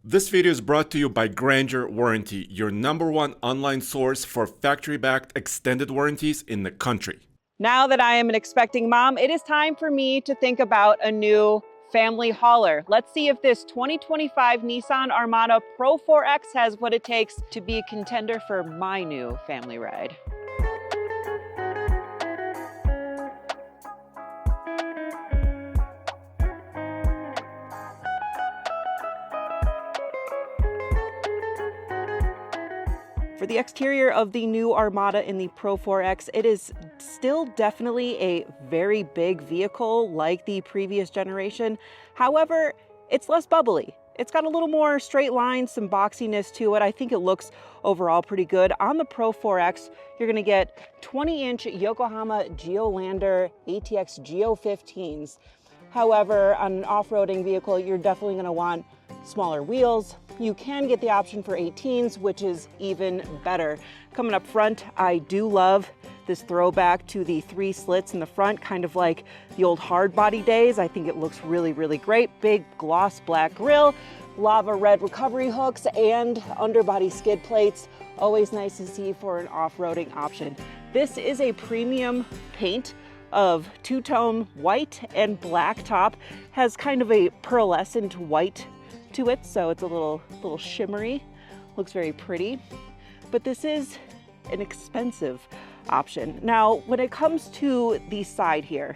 This video is brought to you by Grandeur Warranty, your #1 online source for factory-backed extended warranties in the country. Now that I am an expecting mom, it is time for me to think about a new family hauler. Let's see if this 2025 Nissan Armada Pro 4X has what it takes to be a contender for my new family ride. For the exterior of the new Armada in the Pro 4X, it is still definitely a very big vehicle like the previous generation. However, it's less bubbly. It's got a little more straight lines, some boxiness to it. I think it looks overall pretty good. On the Pro 4X, you're gonna get 20-inch Yokohama Geolandar ATX Geo 15s. However, on an off-roading vehicle, you're definitely gonna want smaller wheels. You can get the option for 18s, which is even better. Coming up front, I do love this throwback to the 3 slits in the front, kind of like the old hard body days. I think it looks really, really great. Big gloss black grille, lava red recovery hooks, and underbody skid plates. Always nice to see for an off-roading option. This is a premium paint of two-tone white and black top. Has kind of a pearlescent white to it, so it's a little shimmery. Looks very pretty, but this is an expensive option. Now, when it comes to the side here,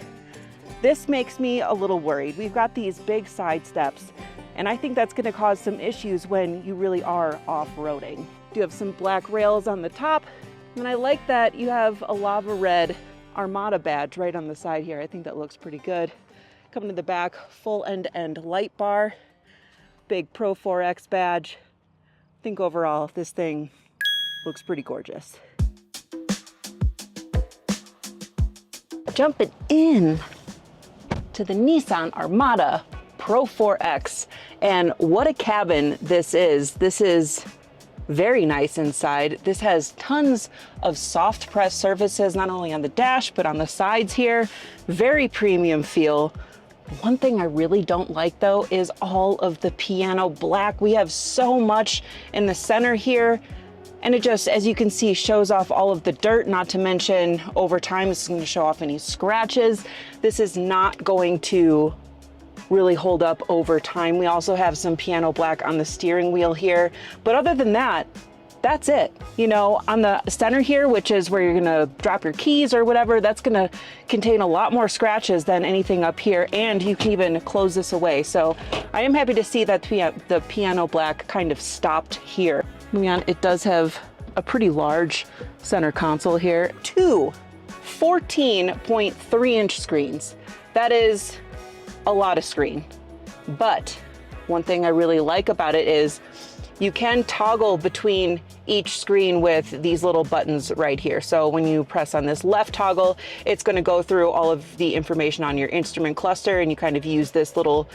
this makes me a little worried. We've got these big side steps, and I think that's going to cause some issues when you really are off-roading. You have some black rails on the top, and I like that you have a lava red Armada badge right on the side here. I think that looks pretty good. Coming to the back, full end-to-end light bar, big Pro 4X badge. I think overall this thing looks pretty gorgeous. Jumping in to the Nissan Armada Pro 4X, and what a cabin this is. This is very nice inside. This has tons of soft press surfaces, not only on the dash, but on the sides here. Very premium feel. One thing I really don't like though is all of the piano black. We have so much in the center here, and it just, as you can see, shows off all of the dirt, not to mention over time this is going to show off any scratches. This is not going to really hold up over time. We also have some piano black on the steering wheel here, but other than that, that's it. You know, on the center here, which is where you're gonna drop your keys or whatever, that's gonna contain a lot more scratches than anything up here, and you can even close this away. So I am happy to see that the piano black kind of stopped here. Moving on, it does have a pretty large center console here. 2 14.3-inch screens. That is a lot of screen, but one thing I really like about it is you can toggle between each screen with these little buttons right here. So when you press on this left toggle, it's going to go through all of the information on your instrument cluster, and you kind of use this little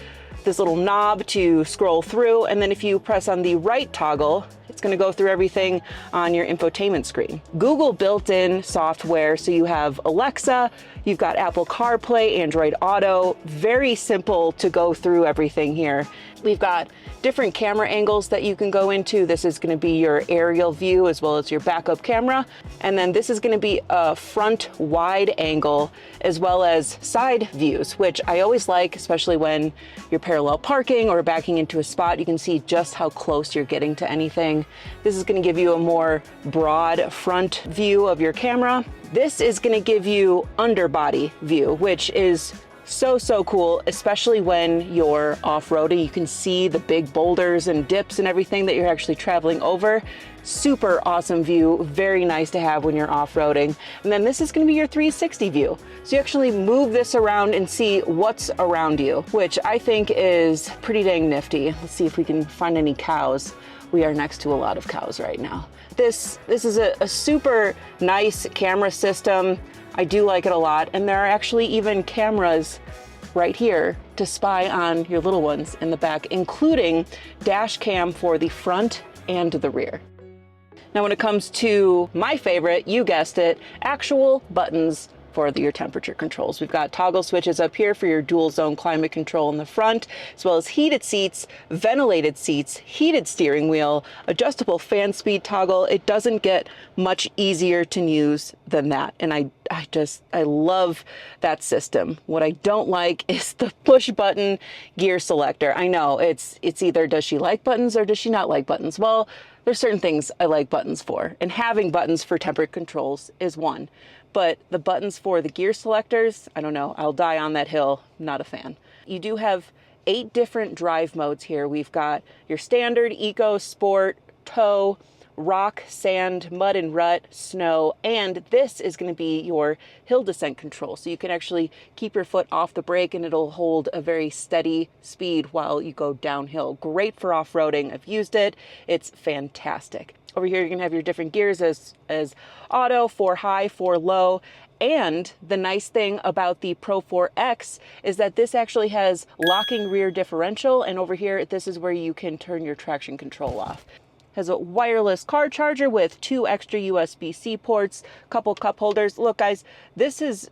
knob to scroll through. And then if you press on the right toggle, it's going to go through everything on your infotainment screen. Google built-in software, so you have Alexa, you've got Apple CarPlay, Android Auto. Very simple to go through everything here. We've got different camera angles that you can go into. This is going to be your aerial view as well as your backup camera. And then this is going to be a front wide angle as well as side views, which I always like, especially when you're parallel parking or backing into a spot. You can see just how close you're getting to anything. This is going to give you a more broad front view of your camera. This is going to give you underbody view, which is so cool, especially when you're off-roading. You can see the big boulders and dips and everything that you're actually traveling over. Super awesome view, very nice to have when you're off-roading. And then this is going to be your 360 view. So you actually move this around and see what's around you, which I think is pretty dang nifty. Let's see if we can find any cows. We are next to a lot of cows right now. This is a super nice camera system. I do like it a lot, and there are actually even cameras right here to spy on your little ones in the back, including dash cam for the front and the rear. Now when it comes to my favorite, you guessed it, actual buttons for your temperature controls. We've got toggle switches up here for your dual zone climate control in the front, as well as heated seats, ventilated seats, heated steering wheel, adjustable fan speed toggle. It doesn't get much easier to use than that. And I love that system. What I don't like is the push button gear selector. I know it's either does she like buttons or does she not like buttons? Well, there's certain things I like buttons for, and having buttons for temperature controls is one. But the buttons for the gear selectors, I don't know, I'll die on that hill, not a fan. You do have 8 different drive modes here. We've got your standard, eco, sport, tow, rock, sand, mud and rut, snow, and this is going to be your hill descent control. So you can actually keep your foot off the brake and it'll hold a very steady speed while you go downhill. Great for off-roading. I've used it. It's fantastic. Over here, you're going to have your different gears as auto, 4 high, 4 low. And the nice thing about the Pro 4X is that this actually has locking rear differential. And over here, this is where you can turn your traction control off. Has a wireless car charger with 2 extra USB-C ports, couple cup holders. Look, guys, this is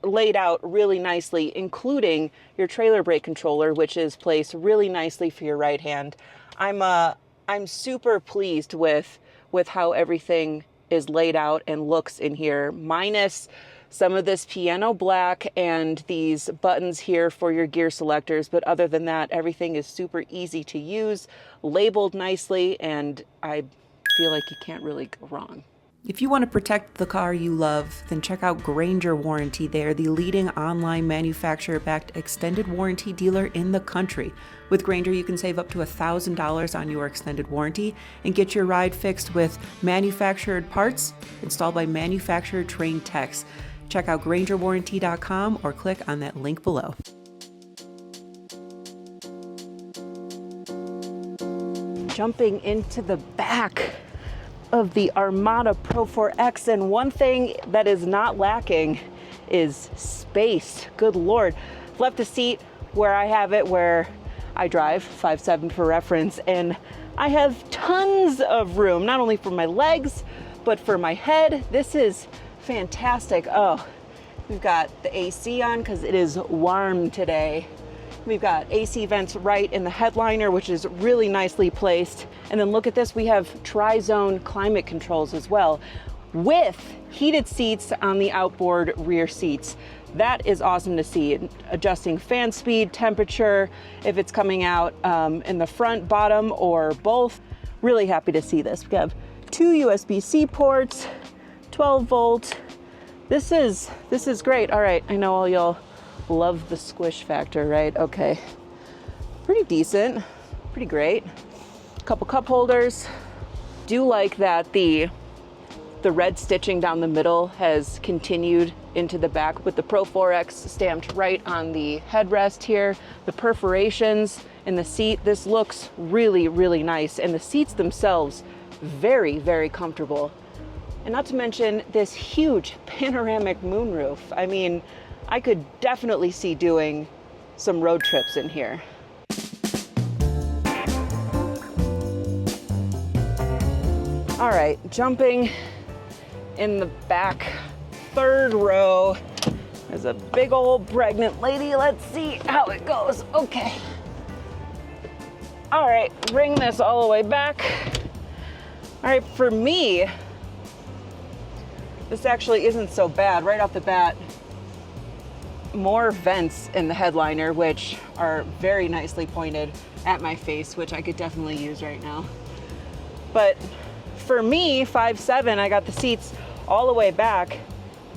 laid out really nicely, including your trailer brake controller, which is placed really nicely for your right hand. I'm super pleased with how everything is laid out and looks in here, minus some of this piano black and these buttons here for your gear selectors. But other than that, everything is super easy to use, labeled nicely, and I feel like you can't really go wrong. If you want to protect the car you love, then check out Grainger Warranty. They're the leading online manufacturer-backed extended warranty dealer in the country. With Grainger, you can save up to $1,000 on your extended warranty and get your ride fixed with manufactured parts installed by manufacturer-trained techs. Check out GraingerWarranty.com or click on that link below. Jumping into the back of the Armada Pro 4X, and one thing that is not lacking is space. Good Lord. Left the seat where I have it, where I drive, 5'7" for reference, and I have tons of room, not only for my legs, but for my head. This is fantastic. Oh, we've got the AC on because it is warm today. We've got AC vents right in the headliner, which is really nicely placed. And then look at this, we have tri-zone climate controls as well, with heated seats on the outboard rear seats. That is awesome to see. Adjusting fan speed, temperature, if it's coming out in the front, bottom, or both. Really happy to see this. We have 2 USB-C ports, 12 volt. This is great. All right, I know all y'all love the squish factor, right? Okay, pretty decent, pretty great. Couple cup holders. Do like that the red stitching down the middle has continued into the back with the Pro 4X stamped right on the headrest here. The perforations in the seat, this looks really, really nice. And the seats themselves, very, very comfortable. And not to mention this huge panoramic moonroof. I mean, I could definitely see doing some road trips in here. All right, jumping in the back, 3rd row. There's a big old pregnant lady. Let's see how it goes. Okay. All right, bring this all the way back. All right, for me, this actually isn't so bad. Right off the bat, more vents in the headliner, which are very nicely pointed at my face, which I could definitely use right now. But for me, 5'7", I got the seats all the way back,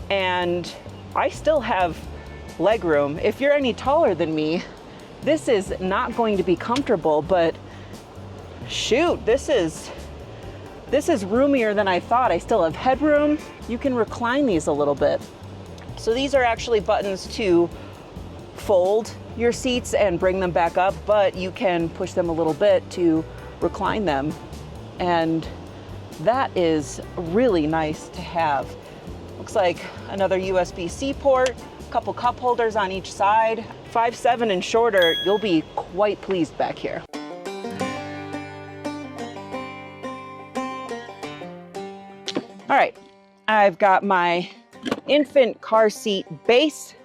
and I still have leg room. If you're any taller than me, this is not going to be comfortable, but shoot, this is roomier than I thought. I still have headroom. You can recline these a little bit. So these are actually buttons to fold your seats and bring them back up, but you can push them a little bit to recline them. And that is really nice to have. Looks like another USB-C port, a couple cup holders on each side. 5'7" and shorter, you'll be quite pleased back here. All right, I've got my infant car seat base.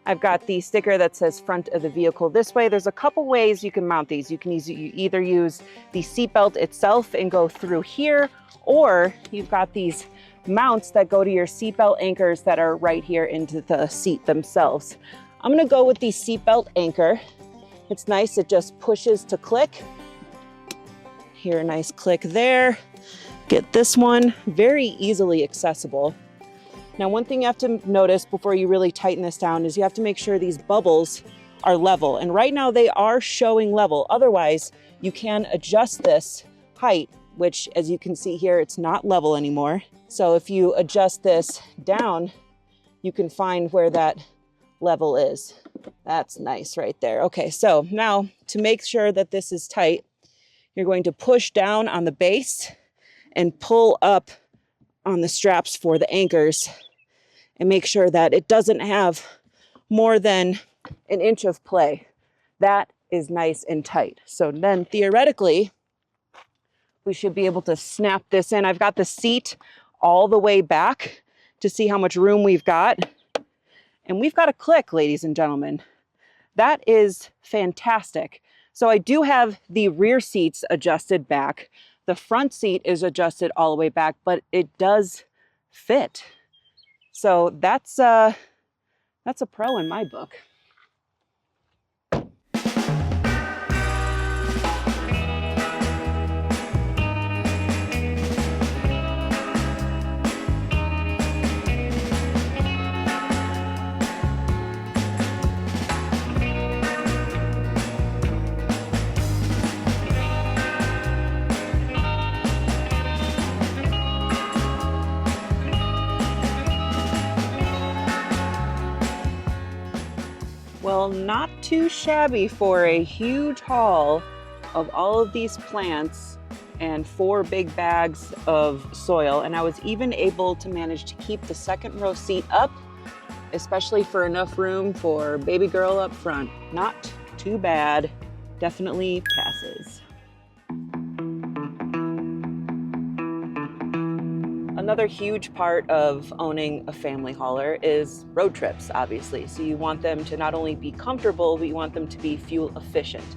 I've got the sticker that says front of the vehicle this way. There's a couple ways you can mount these. You can either use the seatbelt itself and go through here, or you've got these mounts that go to your seatbelt anchors that are right here into the seat themselves. I'm gonna go with the seatbelt anchor. It's nice, it just pushes to click. Here, a nice click there. Get this one, very easily accessible. Now, one thing you have to notice before you really tighten this down is you have to make sure these bubbles are level. And right now they are showing level. Otherwise, you can adjust this height, which as you can see here, it's not level anymore. So if you adjust this down, you can find where that level is. That's nice right there. Okay, so now to make sure that this is tight, you're going to push down on the base and pull up on the straps for the anchors and make sure that it doesn't have more than an inch of play. That is nice and tight. So then theoretically, we should be able to snap this in. I've got the seat all the way back to see how much room we've got. And we've got a click, ladies and gentlemen. That is fantastic. So I do have the rear seats adjusted back. The front seat is adjusted all the way back, but it does fit. So that's a pro in my book. Well, not too shabby for a huge haul of all of these plants and 4 big bags of soil. And I was even able to manage to keep the second row seat up, especially for enough room for baby girl up front. Not too bad, definitely passes. Another huge part of owning a family hauler is road trips, obviously. So you want them to not only be comfortable, but you want them to be fuel efficient.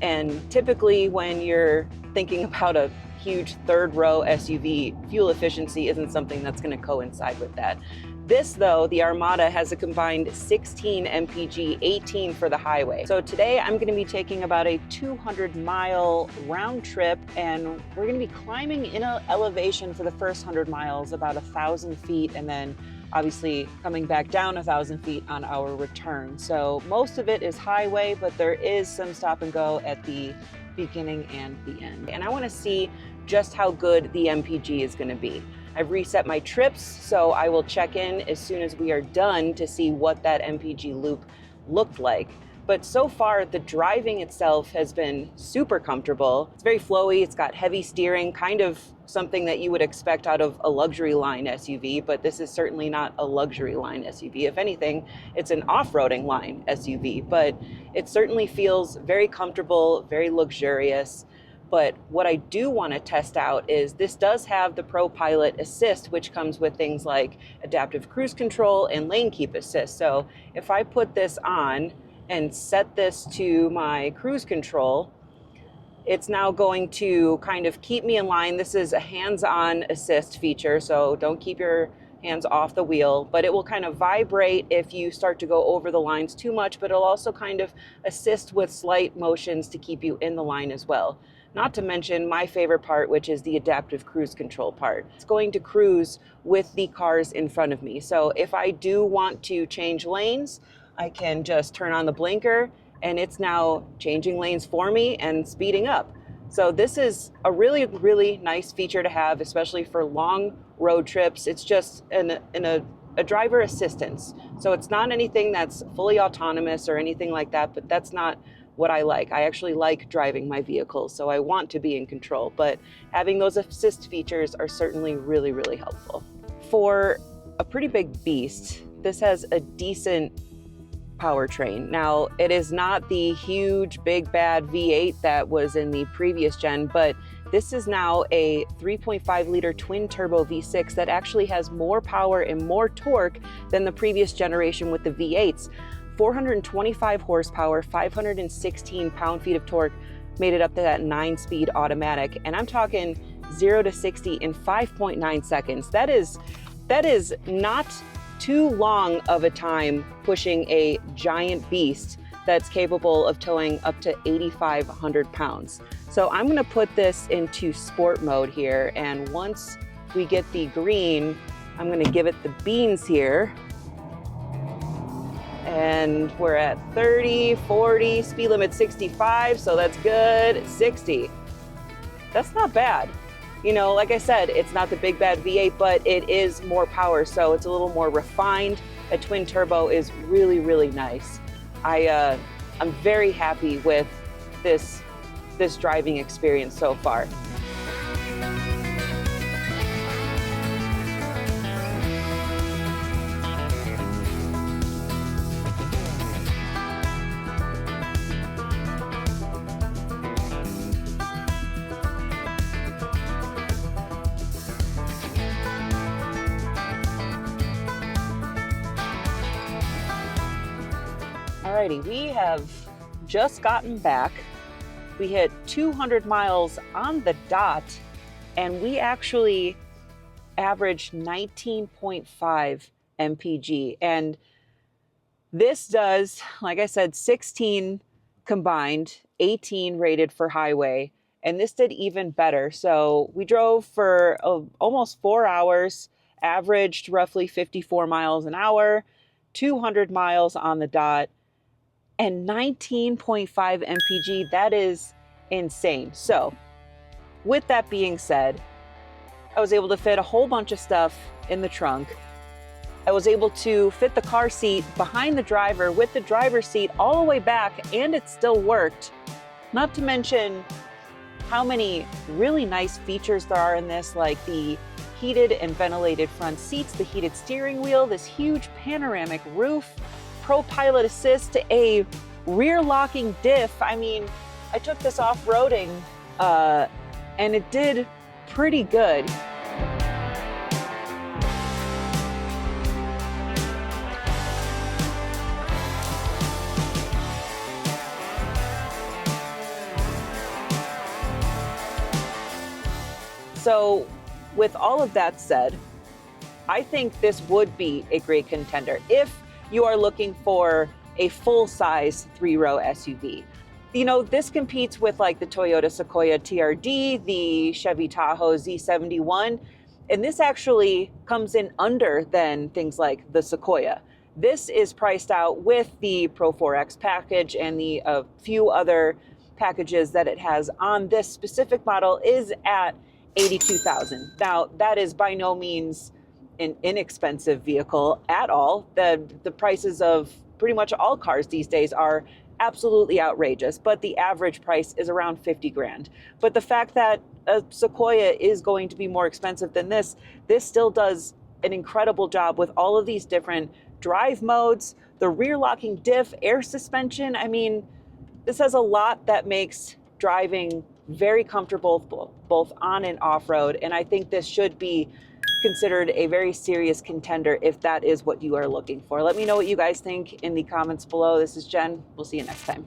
And typically when you're thinking about a huge third row SUV, fuel efficiency isn't something that's going to coincide with that. This though, the Armada has a combined 16 mpg, 18 for the highway. So today I'm going to be taking about a 200-mile round trip, and we're going to be climbing in an elevation for the first 100 miles, about 1,000 feet, and then obviously coming back down 1,000 feet on our return. So most of it is highway, but there is some stop and go at the beginning and the end. And I want to see just how good the MPG is going to be. I've reset my trips, so I will check in as soon as we are done to see what that MPG loop looked like. But so far, the driving itself has been super comfortable. It's very flowy, it's got heavy steering, kind of something that you would expect out of a luxury line SUV, but this is certainly not a luxury line SUV. If anything, it's an off-roading line SUV, but it certainly feels very comfortable, very luxurious. But what I do want to test out is this does have the Pro Pilot Assist, which comes with things like adaptive cruise control and lane keep assist. So if I put this on and set this to my cruise control, it's now going to kind of keep me in line. This is a hands-on assist feature, so don't keep your hands off the wheel, but it will kind of vibrate if you start to go over the lines too much, but it'll also kind of assist with slight motions to keep you in the line as well. Not to mention my favorite part, which is the adaptive cruise control part. It's going to cruise with the cars in front of me. So if I do want to change lanes, I can just turn on the blinker and it's now changing lanes for me and speeding up. So this is a really, really nice feature to have, especially for long road trips. It's just a driver assistance. So it's not anything that's fully autonomous or anything like that, but that's not what I like. I actually like driving my vehicle, so I want to be in control, but having those assist features are certainly really, really helpful. For a pretty big beast, this has a decent powertrain. Now, it is not the huge, big, bad V8 that was in the previous gen, but This is now a 3.5 liter twin turbo V6 that actually has more power and more torque than the previous generation with the V8s. 425 horsepower, 516 pound-feet of torque made it up to that 9-speed automatic. And I'm talking 0 to 60 in 5.9 seconds. That is not too long of a time pushing a giant beast that's capable of towing up to 8,500 pounds. So I'm gonna put this into sport mode here, and once we get the green, I'm gonna give it the beans here. And we're at 30, 40, speed limit 65, so that's good. 60. That's not bad. You know, like I said, it's not the big bad V8, but it is more power, so it's a little more refined. A twin turbo is really, really nice. I'm very happy with this driving experience so far. Alrighty, we have just gotten back. We hit 200 miles on the dot, and we actually averaged 19.5 mpg. And this does, like I said, 16 combined, 18 rated for highway, and this did even better. So we drove for almost 4 hours, averaged roughly 54 miles an hour, 200 miles on the dot, and 19.5 mpg. That is insane. So with that being said, I was able to fit a whole bunch of stuff in the trunk. I was able to fit the car seat behind the driver with the driver's seat all the way back, and it still worked. Not to mention how many really nice features there are in this, like the heated and ventilated front seats, the heated steering wheel, this huge panoramic roof, Pro Pilot Assist, a rear locking diff. I mean, I took this off-roading and it did pretty good. So with all of that said, I think this would be a great contender if you are looking for a full-size 3-row SUV. You know, this competes with like the Toyota Sequoia TRD, the Chevy Tahoe Z71, and this actually comes in under than things like the Sequoia. This is priced out with the Pro 4X package, and the few other packages that it has on this specific model is at $82,000. Now, that is by no means an inexpensive vehicle at all. The prices of pretty much all cars these days are absolutely outrageous, but the average price is around 50 grand. But the fact that a Sequoia is going to be more expensive than this still does an incredible job with all of these different drive modes, the rear locking diff, air suspension. I mean, this has a lot that makes driving very comfortable both on and off-road, and I think this should be considered a very serious contender if that is what you are looking for. Let me know what you guys think in the comments below. This is Jen. We'll see you next time.